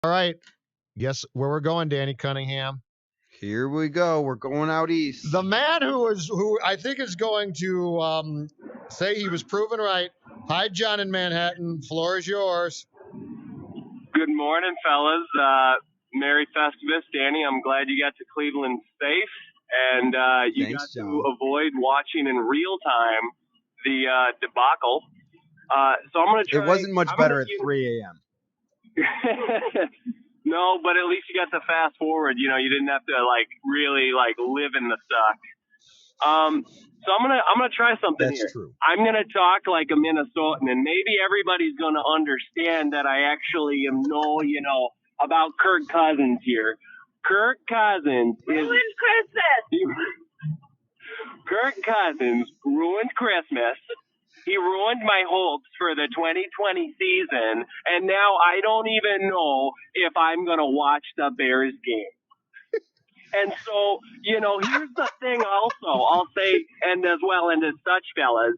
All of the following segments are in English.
All right. Guess where we're going, Danny Cunningham. Here we go. We're going out east. The man who I think is going to say he was proven right. Hi, John in Manhattan. Floor is yours. Good morning, fellas. Merry Festivus, Danny. I'm glad you got to Cleveland safe, and you Thanks, got John. to avoid watching in real time the debacle. So I'm going to try. It wasn't much better at 3 a.m. No, but at least you got to fast forward. You didn't have to really live in the suck. So I'm gonna try something That's here. true. I'm gonna talk like a Minnesotan, and maybe everybody's gonna understand that I actually know about Kirk Cousins here. Kirk Cousins ruined Christmas. Kirk Cousins ruined Christmas. He ruined my hopes for the 2020 season, and now I don't even know if I'm gonna watch the Bears game. And so, here's the thing also, I'll say, and as well, and as such, fellas,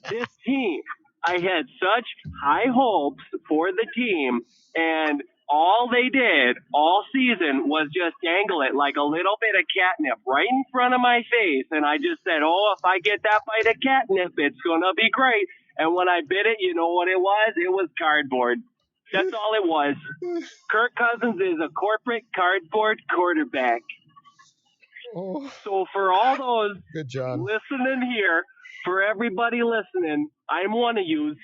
this team, I had such high hopes for the team, and all they did all season was just dangle it like a little bit of catnip right in front of my face. And I just said, if I get that bite of catnip, it's going to be great. And when I bit it, you know what it was? It was cardboard. That's all it was. Kirk Cousins is a corporate cardboard quarterback. Oh. So for all those Good, John. listening here, for everybody listening, I'm one of yous.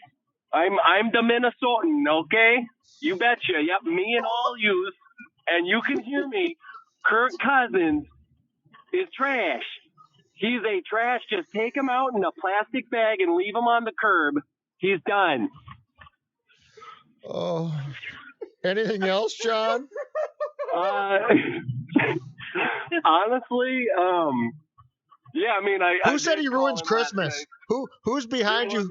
I'm the Minnesotan, okay? You betcha. Yep, me and all yous. And you can hear me. Kirk Cousins is trash. He's a trash. Just take him out in a plastic bag and leave him on the curb. He's done. Oh. Anything else, John? Honestly, yeah. I mean, Who said he ruins Christmas? Who's behind you?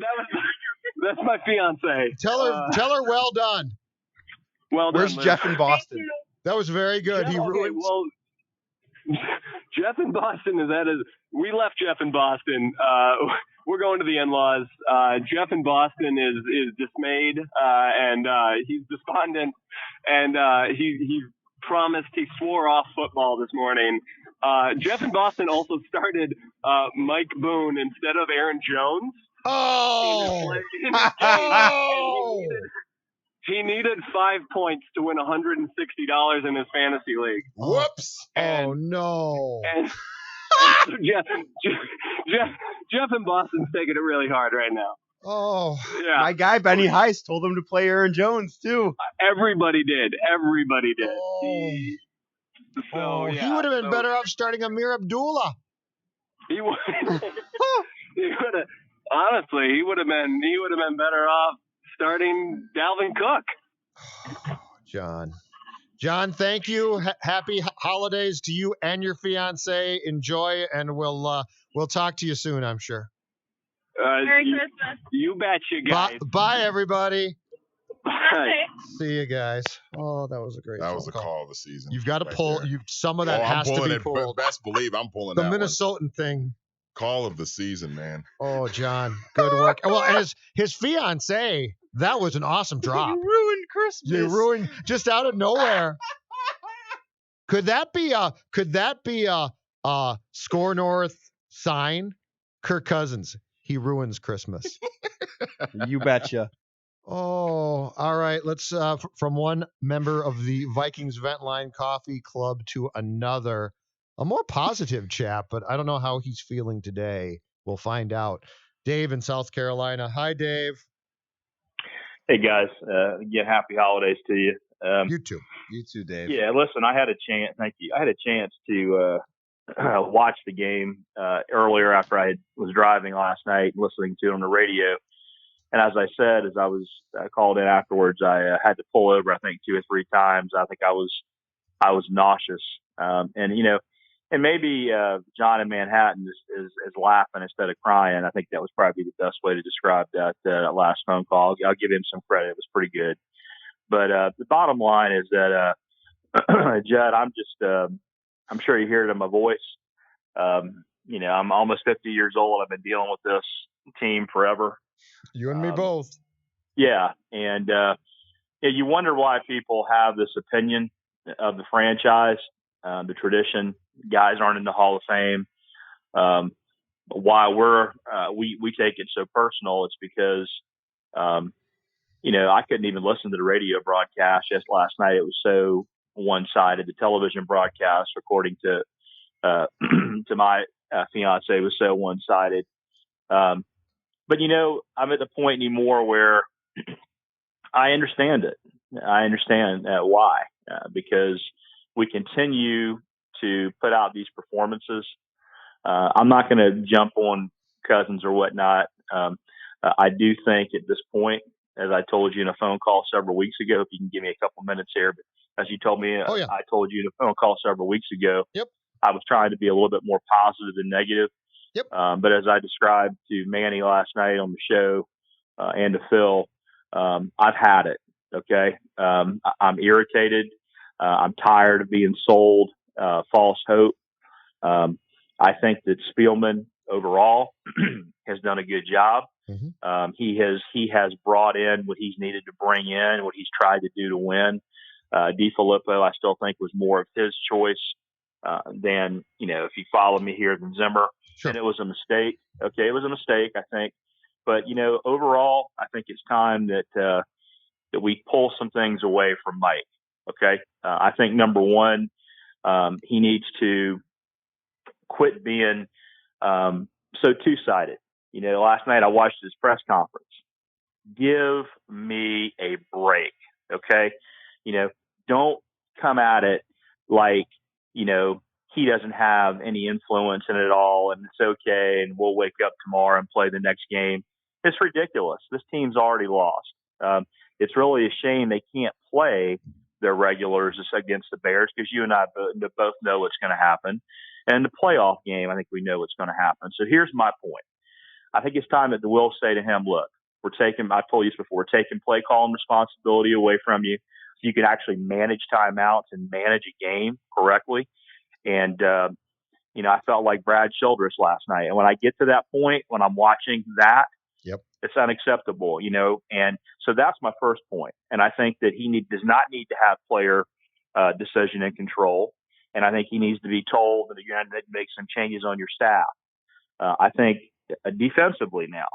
That's my fiance. Tell her well done. Well done. Where's Jeff in Boston? That was very good. Jeff, He ruins. Well, Jeff in Boston is at his. We left Jeff in Boston. We're going to the in-laws. Jeff in Boston is dismayed, and he's despondent, and he promised, he swore off football this morning. Jeff in Boston also started Mike Boone instead of Aaron Jones. Oh! He needed 5 points to win $160 in his fantasy league. Whoops! Oh no! And so Jeff in Boston's taking it really hard right now. Oh, yeah. My guy Benny Heist told him to play Aaron Jones too. Everybody did. Oh. He would have been better off starting Amir Abdullah. He would. Honestly, he would have been better off starting Dalvin Cook. John, thank you. Happy holidays to you and your fiance. Enjoy, and we'll talk to you soon, I'm sure. Merry Christmas. You betcha, guys. Bye, everybody. Bye. See you guys. Oh, that was a great. That was the call of the season. You've got to pull. Some of that has to be pulled. Best believe I'm pulling the that Minnesotan thing. Call of the season, man. Oh, John, good work. Well, and his fiance. That was an awesome drop. You ruined Christmas. You ruined just out of nowhere. Could that be a Score North sign? Kirk Cousins, he ruins Christmas. You betcha. Oh, all right. Let's from one member of the Vikings Ventline Coffee Club to another. A more positive chap, but I don't know how he's feeling today. We'll find out. Dave in South Carolina. Hi, Dave. Hey, guys. Again, happy holidays to you. You too. You too, Dave. Yeah, listen, I had a chance. Thank you. I had a chance to watch the game earlier after I was driving last night, listening to it on the radio. And as I said, as I was called in afterwards, I had to pull over, I think, 2 or 3 times. I think I was nauseous. And maybe John in Manhattan is laughing instead of crying. I think that was probably the best way to describe that last phone call. I'll give him some credit. It was pretty good. But the bottom line is that, Judd, I'm sure you hear it in my voice. I'm almost 50 years old. I've been dealing with this team forever. You and me both. Yeah. And, you wonder why people have this opinion of the franchise, the tradition. Guys aren't in the Hall of Fame. Why we take it so personal? It's because I couldn't even listen to the radio broadcast just last night. It was so one-sided. The television broadcast, according to to my fiance, was so one-sided. But I'm at the point anymore where I understand it. I understand why, because we continue to put out these performances. I'm not going to jump on Cousins or whatnot. I do think at this point, as I told you in a phone call several weeks ago, if you can give me a couple minutes here, but as you told me, Oh, yeah. I told you in a phone call several weeks ago, Yep. I was trying to be a little bit more positive than negative. Yep. But as I described to Manny last night on the show and to Phil, I've had it. Okay. I'm irritated. I'm tired of being sold false hope. I think that Spielman overall has done a good job. Mm-hmm. He has brought in what he's needed to bring in, what he's tried to do to win. DiFilippo, I still think, was more of his choice than, if you follow me here, than Zimmer. Sure. And it was a mistake. Okay, it was a mistake, I think. But, overall, I think it's time that we pull some things away from Mike. Okay. I think number one, he needs to quit being so two-sided. Last night I watched his press conference. Give me a break. Okay. Don't come at it like, he doesn't have any influence in it all and it's okay and we'll wake up tomorrow and play the next game. It's ridiculous. This team's already lost. It's really a shame they can't play their regulars against the Bears because you and I both know what's going to happen. And the playoff game, I think we know what's going to happen. So here's my point. I think it's time that the will say to him, look, I've told you this before, we're taking play calling responsibility away from you so you can actually manage timeouts and manage a game correctly. And, I felt like Brad Childress last night. And when I get to that point, when I'm watching that, Yep. It's unacceptable, and so that's my first point. And I think that he does not need to have player decision and control. And I think he needs to be told that you're going to make some changes on your staff. I think defensively now,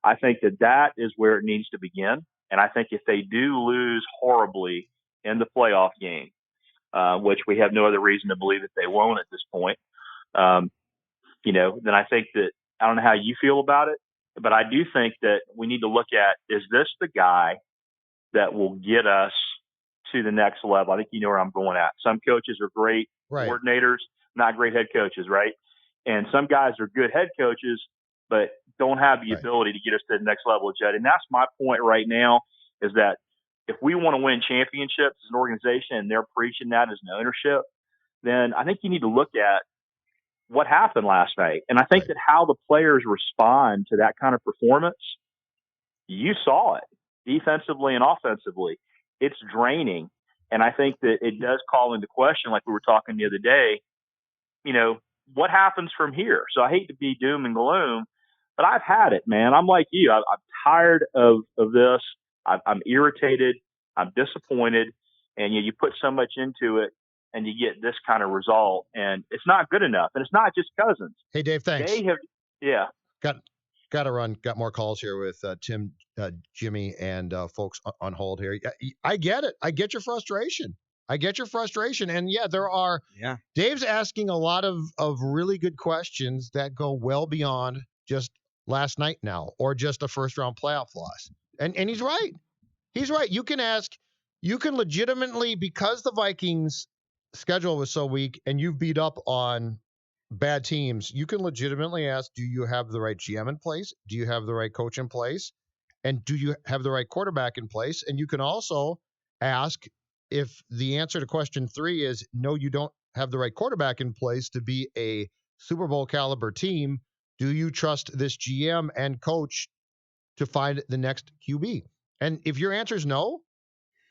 I think that is where it needs to begin. And I think if they do lose horribly in the playoff game, which we have no other reason to believe that they won't at this point, then I think that I don't know how you feel about it, but I do think that we need to look at, is this the guy that will get us to the next level? I think you know where I'm going at. Some coaches are great coordinators, not great head coaches, right? And some guys are good head coaches, but don't have the ability to get us to the next level, Judd. And that's my point right now, is that if we want to win championships as an organization and they're preaching that as an ownership, then I think you need to look at what happened last night. And I think that how the players respond to that kind of performance, you saw it defensively and offensively. It's draining. And I think that it does call into question, like we were talking the other day, what happens from here? So I hate to be doom and gloom, but I've had it, man. I'm like you. I'm tired of this. I'm irritated. I'm disappointed. And you put so much into it, and you get this kind of result, and it's not good enough. And it's not just Cousins. Hey, Dave, thanks. Yeah. Got to run. Got more calls here with Tim, Jimmy, and folks on hold here. I get it. I get your frustration. And yeah, there are. Yeah. Dave's asking a lot of really good questions that go well beyond just last night now or just a first round playoff loss. And he's right. He's right. You can legitimately, because the Vikings schedule was so weak and you've beat up on bad teams, you can legitimately ask, do you have the right GM in place? Do you have the right coach in place? And do you have the right quarterback in place? And you can also ask, if the answer to question 3 is no, you don't have the right quarterback in place to be a Super Bowl caliber team, do you trust this GM and coach to find the next QB? And if your answer is no,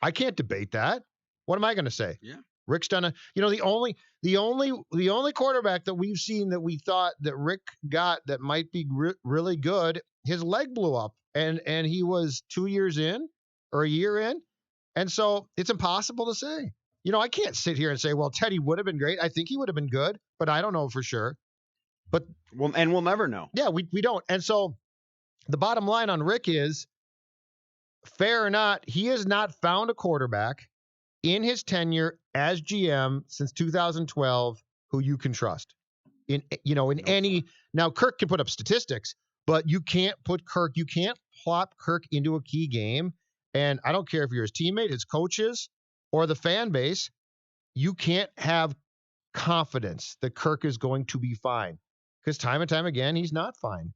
I can't debate that. What am I going to say? Yeah. Rick's done the only quarterback that we've seen that we thought that Rick got that might be really good, his leg blew up and he was 2 years in or a year in And so it's impossible to say. I can't sit here and say, well, Teddy would have been great. I think he would have been good, but I don't know for sure. But we'll never know. yeah, we don't. And so the bottom line on Rick is, fair or not, he has not found a quarterback in his tenure as GM since 2012 who you can trust. Any, now Kirk can put up statistics, but you can't plop Kirk into a key game. And I don't care if you're his teammate, his coaches, or the fan base, you can't have confidence that Kirk is going to be fine, because time and time again, he's not fine.